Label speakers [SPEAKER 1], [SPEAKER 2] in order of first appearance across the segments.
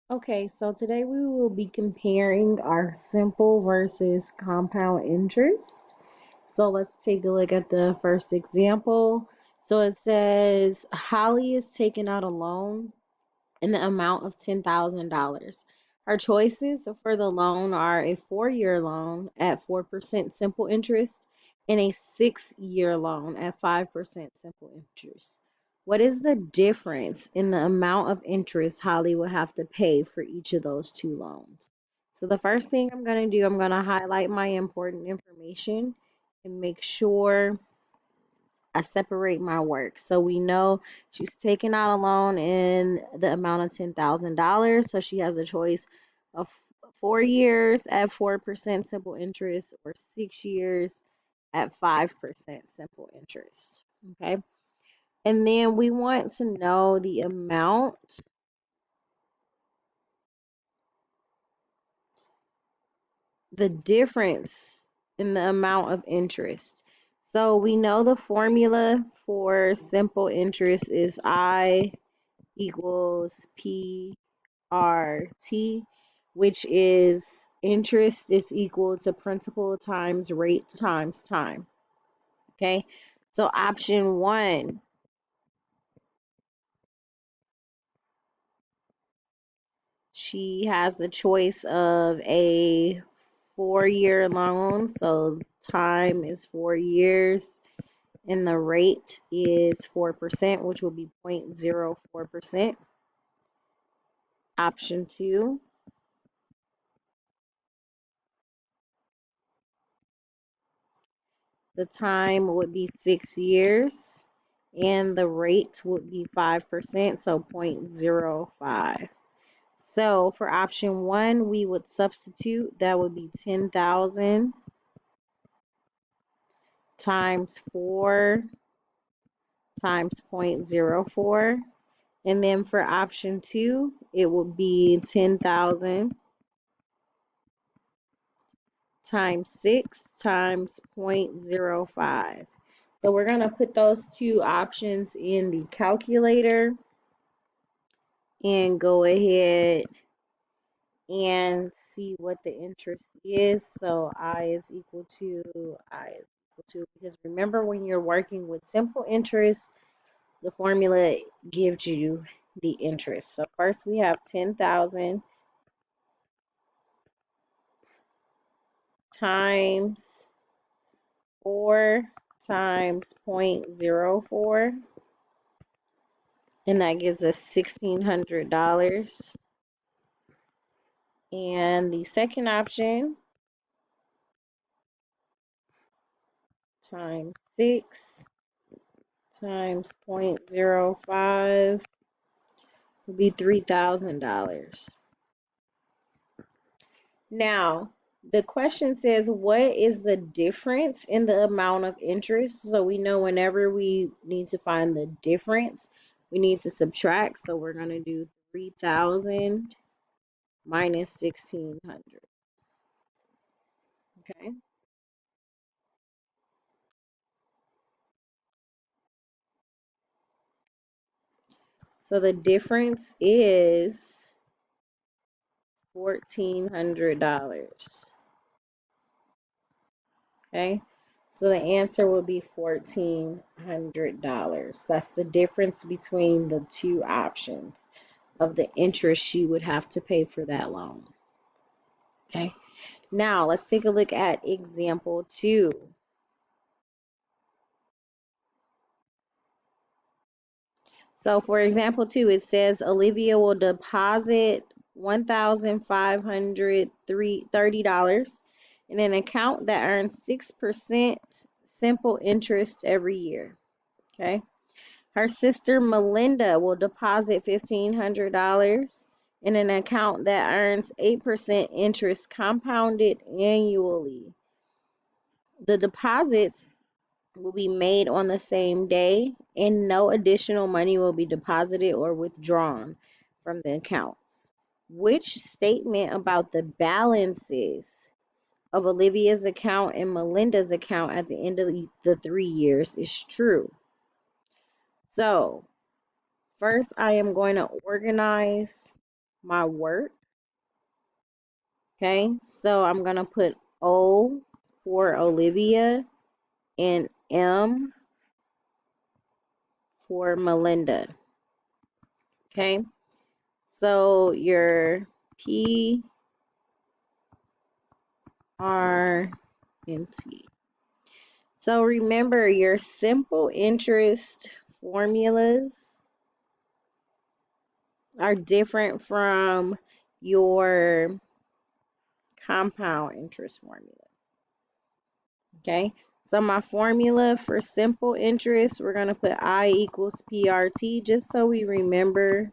[SPEAKER 1] Okay, so today we will be comparing our simple versus compound interest. So let's take a look at the first example. So it says Holly is taking out a loan in the amount of $10,000. Her choices for the loan are a 4-year loan at 4% simple interest and a 6-year loan at 5% simple interest. What is the difference in the amount of interest Holly will have to pay for each of those two loans? So the first thing I'm going to do, I'm going to highlight my important information and make sure I separate my work. So we know she's taking out a loan in the amount of $10,000. So she has a choice of 4 years at 4% simple interest or 6 years at 5% simple interest. Okay. And then we want to know the difference in the amount of interest. So we know the formula for simple interest is I equals PRT, which is interest is equal to principal times rate times time. Okay, so option one, she has the choice of a 4-year loan, so time is 4 years, and the rate is 4%, which will be 0.04%. Option two, the time would be 6 years and the rate would be 5%, so 0.05. So for option one, we would substitute that would be 10,000 times 4 times 0.04. And then for option two, it would be 10,000 times 6 times 0.05. So we're going to put those two options in the calculator and go ahead and see what the interest is. So I is equal to, because remember when you're working with simple interest, the formula gives you the interest. So first we have 10,000 times 4 times 0.04, and that gives us $1,600. And the second option times 6 times 0.05 would be $3,000. Now, the question says, what is the difference in the amount of interest? So we know whenever we need to find the difference, we need to subtract. So we're going to do 3,000 minus 1,600. Okay. So the difference is $1,400. Okay. So the answer will be $1,400. That's the difference between the two options of the interest she would have to pay for that loan. Okay. Now let's take a look at example two. So for example two, it says Olivia will deposit $1,530 in an account that earns 6% simple interest every year. Okay. Her sister Melinda will deposit $1,500 in an account that earns 8% interest compounded annually. The deposits will be made on the same day, and no additional money will be deposited or withdrawn from the accounts. Which statement about the balances of Olivia's account and Melinda's account at the end of the 3 years is true? So, first I am going to organize my work. Okay, so I'm going to put O for Olivia and M for Melinda. Okay, so your P, R, and T. So remember, your simple interest formulas are different from your compound interest formula. Okay, so my formula for simple interest, we're going to put I equals PRT just so we remember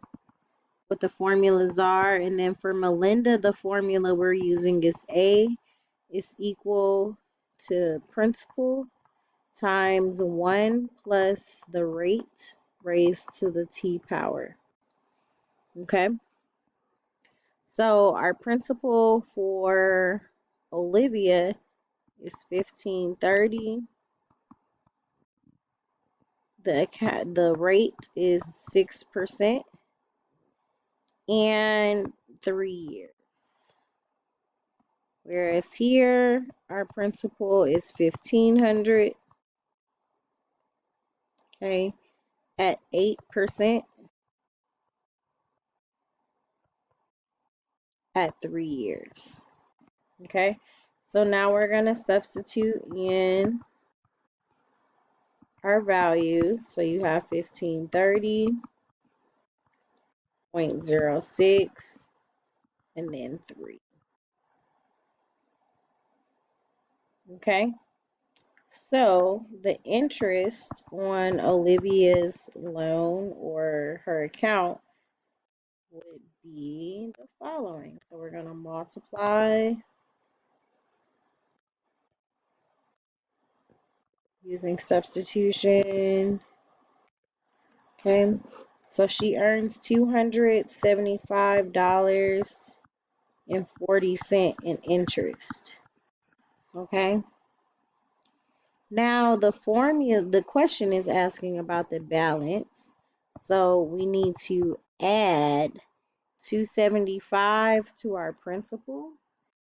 [SPEAKER 1] what the formulas are. And then for Melinda, the formula we're using is A is equal to principal times 1 plus the rate raised to the T power. Okay, so our principal for Olivia is 1530. The rate is 6% and 3 years. Whereas here, our principal is 1500, okay, at 8% at 3 years. Okay, so now we're going to substitute in our values. So you have 1530.06 and then 3. Okay, so the interest on Olivia's loan or her account would be the following. So we're going to multiply using substitution. Okay, so she earns $275.40 in interest. Okay, now the question is asking about the balance. So we need to add 275 to our principal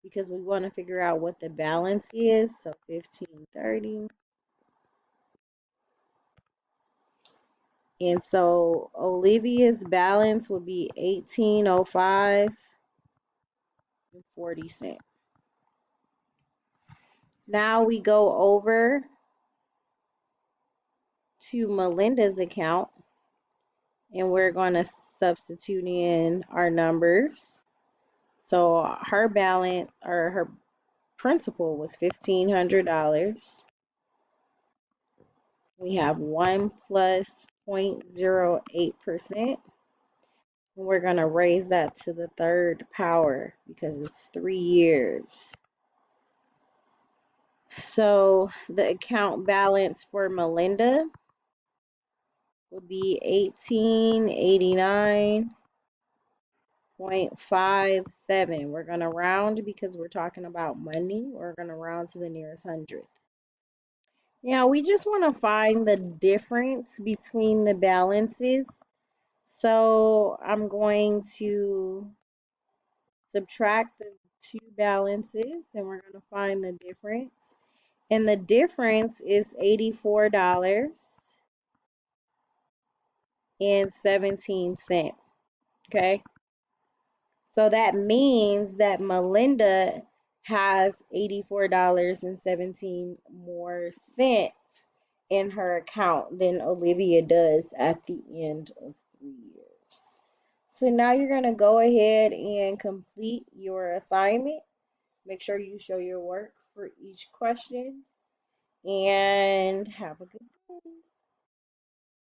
[SPEAKER 1] because we want to figure out what the balance is. So 1530. And so Olivia's balance would be 1805.40. Now we go over to Melinda's account and we're going to substitute in our numbers. So her balance or her principal was $1,500. We have 1 plus 0.08%. And we're going to raise that to the third power because it's 3 years. So the account balance for Melinda would be 1889.57. We're going to round because we're talking about money. We're going to round to the nearest hundredth. Now we just want to find the difference between the balances. So I'm going to subtract the two balances and we're going to find the difference. And the difference is $84.17. Okay. So that means that Melinda has $84.17 more cents in her account than Olivia does at the end of 3 years. So now you're going to go ahead and complete your assignment. Make sure you show your work for each question and have a good day.